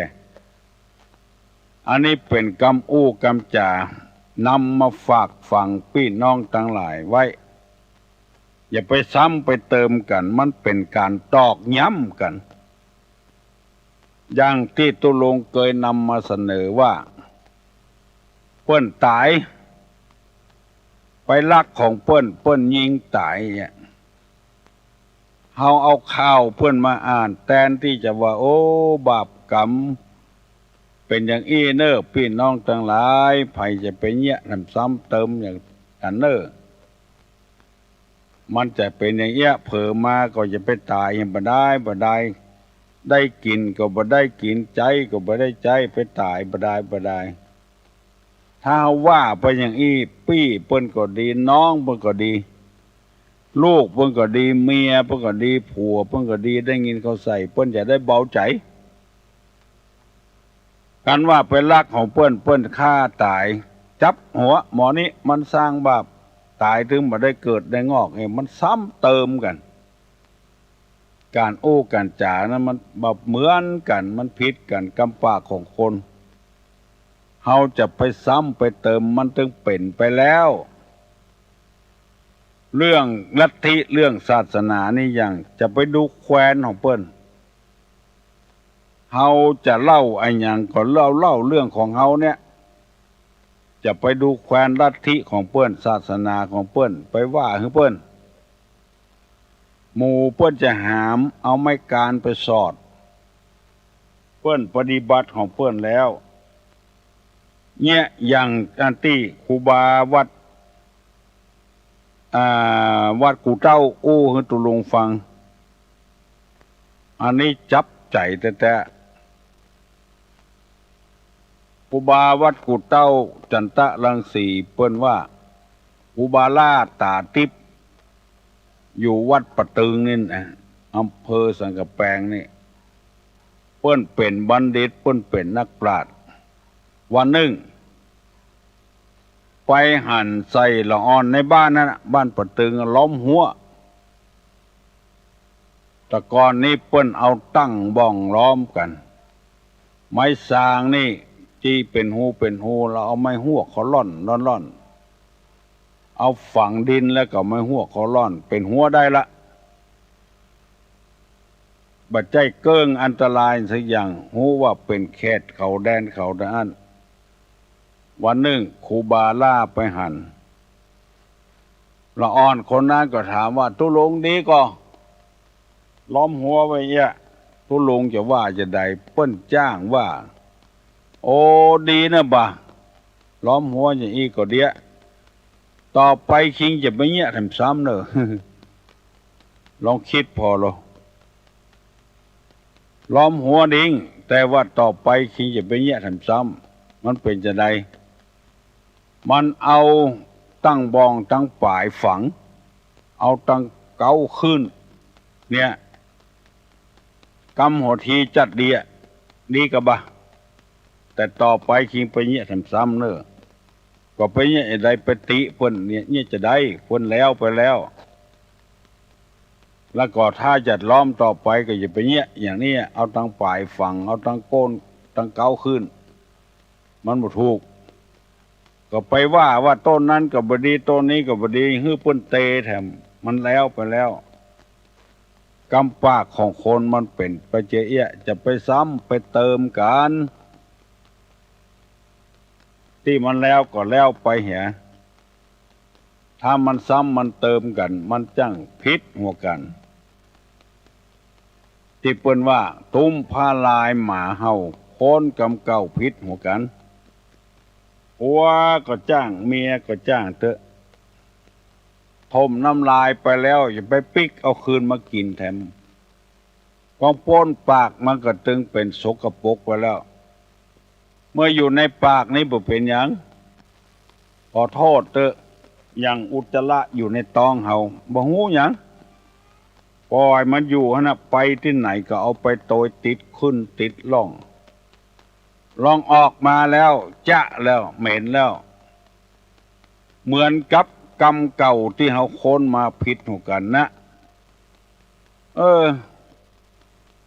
อันนี้เป็นกำอู้กำจ่านำมาฝากฝังพี่น้องทั้งหลายไว้อย่าไปซ้ำไปเติมกันมันเป็นการตอกย้ำกันอย่างที่ตุลงเคยนำมาเสนอว่าเปิ้นตายไปลักของเปิ้นยิงตายเนี่ยเฮาเอาข่าวเปิ้นมาอ่านแทนที่จะว่าโอ้บาปกรรมเป็นอย่างอี้เนอพี่น้องทั้งหลายไผจะไปเนี้ยนำซ้ำเติมอย่างกันเนอมันจะเป็นอย่างเงี้ยเผลอมาก็จะไปตายอย่างบ่ได้ได้กินก็บ่ได้กินใจก็บ่ได้ใจไปตายบ่ได้ถ้าว่าไปอย่างอี้ปี้เปิ้นก็ดีน้องเปิ้นก็ดีลูกเปิ้นก็ดีเมียเปิ้นก็ดีผัวเปิ้นก็ดีได้ยินเขาใส่เปิ้นจะได้เบาใจกันว่าเป็นรักของเปิ้นฆ่าตายจับหัวหมอนี้มันสร้างบาปตายถึงมาได้เกิดได้งอกมันซ้ำเติมกันการโอ้การจ่านะมันแบบเหมือนกันมันผิดกันกำปากของคนเฮาจะไปซ้ำไปเติมมันถึงเป็นไปแล้วเรื่องลัทธิเรื่องศาสนานี่อย่างจะไปดูแคว้นของเปิ้นเฮาจะเล่าไอ้หยังก็เล่าเรื่องของเฮาเนี่ยจะไปดูแคว้นลัทธิของเปิ้นศาสนาของเปิ้นไปว่าคือเปิ้นหมู่เปิ้นจะหามเอาไม้การไปสอดเปิ้นปฏิบัติของเปิ้นแล้วเนี่ยอย่างอันที่ครูบาวัดกูเจ้าอู้ให้ตุลงฟังอันนี้จับใจแต่ครูบาวัดกูเต้าจันตะรังสีเปิ้นว่าครูบาล่าตาทิพย์อยู่วัดปะตึงนี่นะอำเภอสังกะแปงนี่ เปิ้นเป็นบัณฑิตเปิ้นเป็นนักปราชญ์วันหนึ่งไปหั่นใส่ละอ่อนในบ้านนั่นบ้านปะตึงล้อมหัวแต่ก่อนนี้เปิ้นเอาตั้งบ้องล้อมกันไม้สางนี่ที่เป็นหูเราเอาไม้หัวเขาล่อนเอาฝังดินแล้วก็ไม้หัวเขาล่อนเป็นหัวได้ละบัดใจเกิ้งอันตรายสักอย่างหูว่าเป็นแคดเขาแดนเขาด้านวันหนึ่งครูบาล่าไปหั่นละอ่อนคนนั้นก็ถามว่าตุลงดีก็ล้อมหัวไว้เนี่ยตุลงจะว่าจะใดเปิ้นจ้างว่าโอ้ดีนะบ่าล้อมหัวอย่างอีก็เดียต่อไปคิงจะไปเงี้ยทำซ้ำเนอะ ลองคิดพอหรอล้อมหัวดิ้งแต่ว่าต่อไปคิงจะไปเงี้ยทำซ้ำมันเป็นจะใดมันเอาตั้งบองตั้งป่ายฝังเอาตั้งเก้าขึ้นเนี่ยกำหัวทีจัดดีกะบะแต่ต่อไปคิงไปเงี้ยทำซ้ำเนอะก็ไปเงี้ยได้ไปติเพิ่นเนี่ยจะได้เพิ่นแล้วไปแล้วแล้วก็ถ้าจัดล้อมต่อไปก็อย่าไปเงี้ยอย่างนี้เอาตั้งป่ายฝังเอาตั้งโก้นตั้งเก้าขึ้นมันบ่ถูกก็ไปว่าต้นนั้นก็บ่ดีต้นนี้ก็บ่ดีฮื้อเปิ้นเตแถมมันแล้วไปแล้วกำปากของคนมันเป็นไปเจี๊ยจะไปซ้ำไปเติมกันที่มันแล้วก็แล้วไปเหียถ้ามันซ้ำมันเติมกันมันจังพิษหัวกันที่เปิ้นว่าตุ้มพาลายหมาเห่าโคนกำเก่าพิษหัวกันผัวก็จ้างเมียก็จ้างเถอะทมน้ำลายไปแล้วอย่าไปปิกเอาคืนมากินแถมกองป้นปากมันก็ตึงเป็นสกปรกไปแล้วเมื่ออยู่ในปากนี้บ่เป็นหยังขอโทษเถอะอย่างอุจจาระอยู่ในท้องเฮาบ่ฮู้หยังปล่อยมันอยู่หั่นน่ะไปที่ไหนก็เอาไปโตยติดขึ้นติดล่องออกมาแล้วจะแล้วเหม็นแล้วเหมือนกับกรรมเก่าที่เฮาค้นมาผิดหัวกันนะ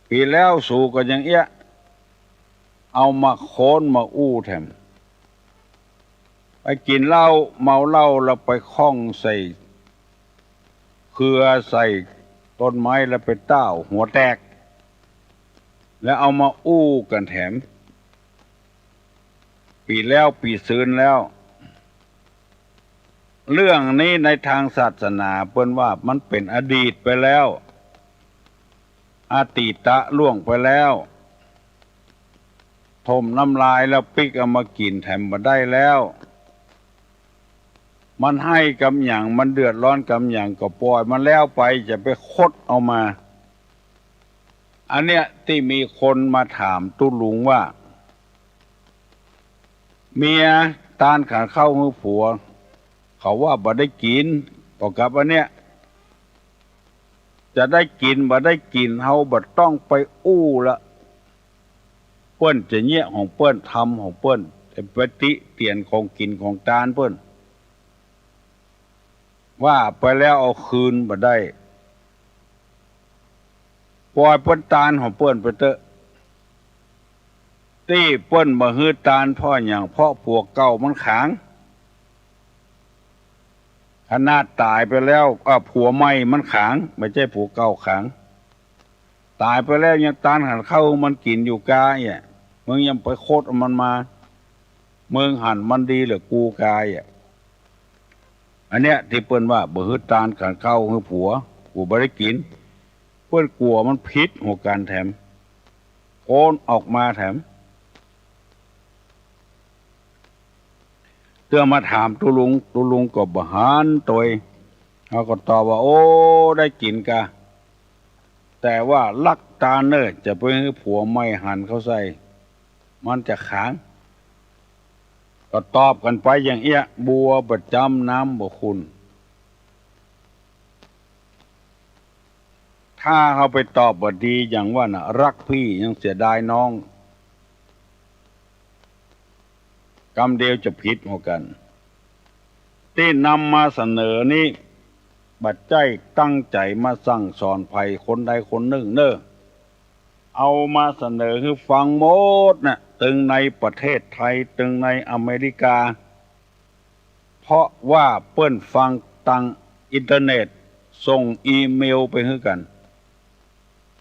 ปีแล้วสู่ก็ยังเอี้ยเอามาโค้นมาอู้แถมไปกินเหล้าเมาเหล้าแล้วไปคล้องใส่เครือใส่ต้นไม้แล้วไปเต้าหัวแตกแล้วเอามาอู้กันแถมปีแล้วปีซืนแล้วเรื่องนี้ในทางศาสนาเปิ้นว่ามันเป็นอดีตไปแล้วอตีตะล่วงไปแล้วทมน้ำลายแล้วปิกเอามากินแถมมาได้แล้วมันให้กำหยังมันเดือดร้อนกำหยังก็ปล่อยมันแล้วไปจะไปคดเอามาอันเนี้ยที่มีคนมาถามตุลุงว่าเมียตานขาเข้ามือผัวเขาว่าบ่ได้กินก็กลับอันเนี้ยจะได้กินบ่ได้กินเฮาบ่ต้องไปอู้ละเปิ้นจะเงี้ยของเปิ้นทำของเปิ้นแต่ปฏิเตียนของกินของตานเปิ้นว่าไปแล้วเอาคืนบ่ได้ปล่อยเปิ้นตานของเปิ้นไปเถอะที่เปิ้นบ่ฮื้อตานเพราะหยังเพราะผัวเก่ามันขังขนาดตายไปแล้วผัวใหม่มันขังไม่ใช่ผัวเก่าขังตายไปแล้วยังตานหันเข้ามันกินอยู่กายมึงยังไปโคตรมันมามึงหันมันดีหรือกูกายอันเนี้ยที่เปิ้นว่าบ่ฮื้อตานขันเข้าฮื้อผัวกูบ่ได้กินเปิ้นกลัวมันพิษหัวกันแถมโอนออกมาแถมเพื่อมาถามตุลุงก็บ่หานตัวเขาก็ตอบว่าโอ้ได้กินกะแต่ว่าลักตาเนอจะไปให้ผัวไม่หันเขาใส่มันจะขังก็ตอบกันไปอย่างเอี้ยบัวประจำน้ำบ่คุณ ถ้าเขาไปตอบบดีอย่างว่าน่ะรักพี่ยังเสียดายน้องกรรมเดียวจะผิดหัวกันที่นำมาเสนอนี้บัดใจตั้งใจมาสั่งสอนภัยคนใดคนหนึ่งเนอเอามาเสนอคือฟังหมดนะตึงในประเทศไทยตึงในอเมริกาเพราะว่าเปิ้นฟังตังอินเทอร์เน็ตส่งอีเมลไปให้กัน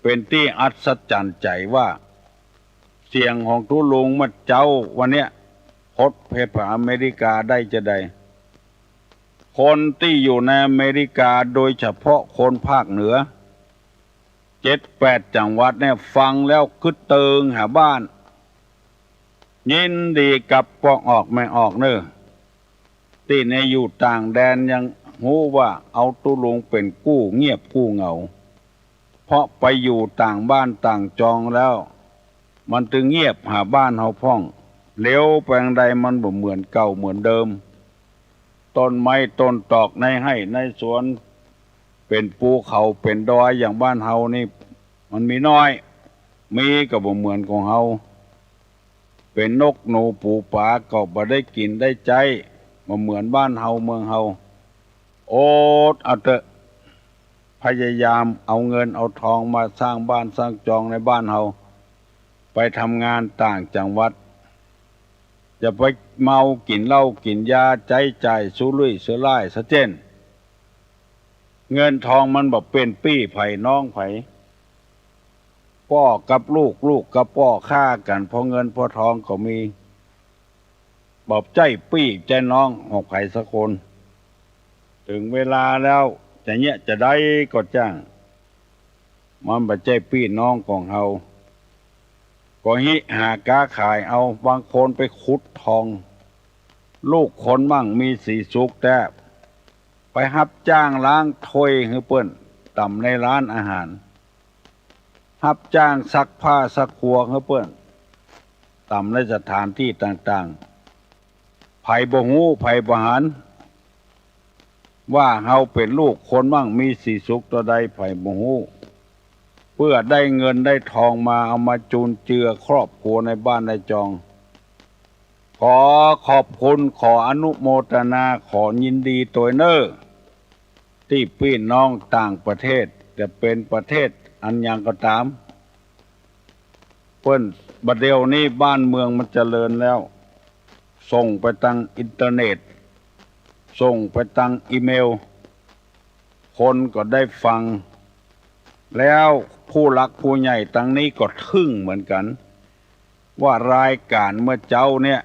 เป็นที่อัศจรรย์ใจว่าเสียงของทุลุงมาเจ้าวันเนี้ยพดเพชรอเมริกาได้จะได้คนที่อยู่ในอเมริกาโดยเฉพาะคนภาคเหนือ7-8จังหวัดเนี่ยฟังแล้วคึดเติงหาบ้านยินดีกับปอกออกไม่ออกเนอที่ในอยู่ต่างแดนยังหูว่าเอาตุลุงเป็นกู้เงียบกู้เหงาเพราะไปอยู่ต่างบ้านต่างจองแล้วมันถึงเงียบหาบ้านเฮาพ่องเลี้ยวแปลงใดมันบ่เหมือนเก่าเหมือนเดิมต้นไม้ต้นตอกในให้ในสวนเป็นภูเขาเป็นดอยอย่างบ้านเฮานี่มันมีน้อยมีก็บ่เหมือนของเฮาเป็นนกหนูปูปลาก็บ่ได้กินได้ใจบ่เหมือนบ้านเฮาเมืองเฮาโอดเอาเถอะพยายามเอาเงินเอาทองมาสร้างบ้านสร้างจองในบ้านเฮาไปทำงานต่างจังหวัดจะไปเมากินเหล้ากินยาใจใจสุรุ่ยสุร่ายซะเจนเงินทองมันบอกเป็นปี้ไผ่น้องไผ่พ่อกับลูกลูกกับพ่อฆ่ากันเพราะเงินเพราะทองก็มีบอกใจปี้ใจน้องหกไผ่สักคนถึงเวลาแล้วจะเนี้ยจะได้ก็จ้างมันบอกใจปี้น้องของเฮาก็หิหากาขายเอาบางคนไปขุดทองลูกคนมั่งมีสีสุกแต่ไปรับจ้างล้างถ้วยให้เปิ้นต่ำในร้านอาหารรับจ้างซักผ้าซักครัวให้เปิ้นต่ำในสถานที่ต่างๆไผบ่ฮู้ไผบ่หันว่าเฮาเป็นลูกคนมั่งมีสีสุกตัวใดไผบ่ฮู้เพื่อได้เงินได้ทองมาเอามาจุนเจือครอบครัวในบ้านในจองขอขอบคุณขออนุโมทนาขอยินดีตัวเนอที่พี่น้องต่างประเทศจะเป็นประเทศอันยังก็ตามเพิ่นบัดเดียวนี้บ้านเมืองมันเจริญแล้วส่งไปทางอินเทอร์เน็ตส่งไปทางอีเมลคนก็ได้ฟังแล้วผู้หลักผู้ใหญ่ตั้งนี้ก็ทึ่งเหมือนกันว่ารายการเมื่อเจ้าเนี่ย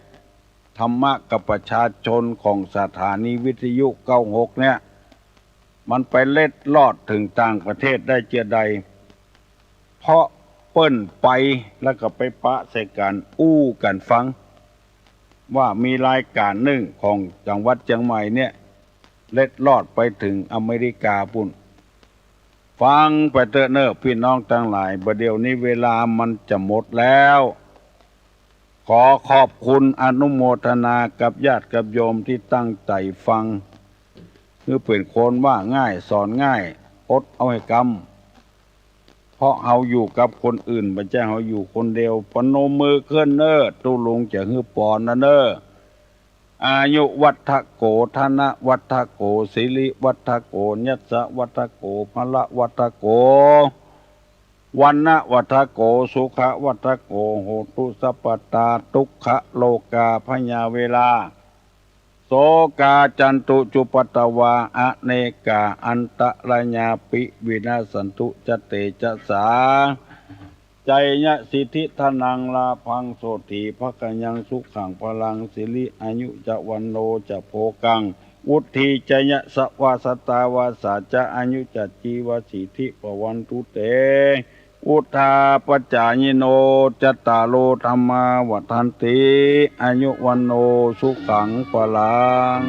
ธรรมะกับประชาชนของสถานีวิทยุ96เนี่ยมันไปเล็ดลอดถึงต่างประเทศได้เจอใดเพราะเปิ้นไปแล้วก็ไปปะใส่กันอู้กันฟังว่ามีรายการหนึ่งของจังหวัดเชียงใหม่เนี่ยเล็ดลอดไปถึงอเมริกาปุ่นฟังไปเถอะเนอะพี่น้องทั้งหลายประเดี๋ยวนี้เวลามันจะหมดแล้วขอขอบคุณอนุโมทนากับญาติกับโยมที่ตั้งใจฟังคือเป็นคนว่าง่ายสอนง่ายอดเอาให้กำเพราะเฮาอยู่กับคนอื่นบ่ใช่เฮาอยู่คนเดียวปนมมือขึ้นเนอตุลุงจะฮือปอนนะเนออายุวัฏโกธนะวัฏโกสิริวัฏโกยัสสะวัฏโกพละวัฏโกวันนะวัฏโกสุขะวัฏโกโหตุสัพพตาทุกขโลกาพญาเวลาโสกาจันตุจุปตวาอเนกาอันตระญาปิวินาสันตุจเตจะสาใจยะสิทธิทนังลาพังโสติภคยังสุขังพลังสิริอายุจะวันโนจะโภกังวุฒิจยะสวาสตาวาสาจะอายุจะจีวสิทธิปวันตุเตอุทาปจายโนจตารโลธรรมาวัฏันติอายุวันโนสุขังพลัง